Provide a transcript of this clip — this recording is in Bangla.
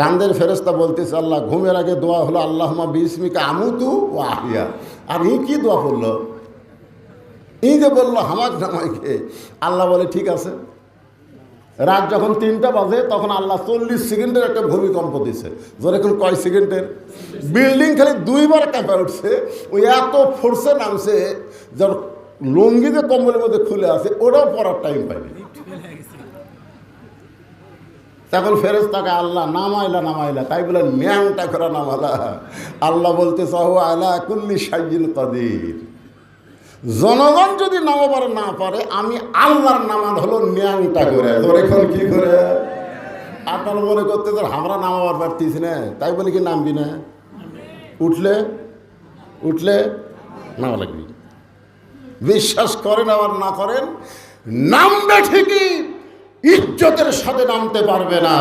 কান্দের ফেরেশতা বলতেছে আল্লাহ ঘুমের আগে দোয়া হলো আল্লাহুম্মা বিসমিকা আমুতু ওয়া আহিয়া। আর ই কি দোয়া করলো? ই যে বললো হামাক নামাইকে। আল্লাহ বলে ঠিক আছে। রাত যখন 3টা বাজে তখন আল্লাহ 40 সেকেন্ডের একটা ভূমিকম্প দিছে। যেরকম কয় সেকেন্ডের? বিল্ডিং খালি 2বার কাঁপা উঠছে। ওই এত ফোর্সে নামছে যার লুঙ্গি যে কম্বলের মধ্যে খুলে আছে ওটাও পরার টাইম পায়নি। তখন ফেরেশতাকে আল্লাহ নামাইলা তাই বলে ন্যাংটা করে নামালা। আল্লাহ বলতে চাও আলা কুল্লি শাইইন কাদির। জনগণ যদি নামাবার না পারে আমি আল্লাহর নামান হলো ন্যাংটা করে। তোর এখন কি করে? আপনার মনে করতে তোর আমরা নামাবার পারতিস না তাই বলে কি নামবি না? উঠলে নামা লাগবি। বিশ্বাস করেন আবার না করেন নামবে ঠিকই, ইজ্জতের সাথে নামতে পারবে না।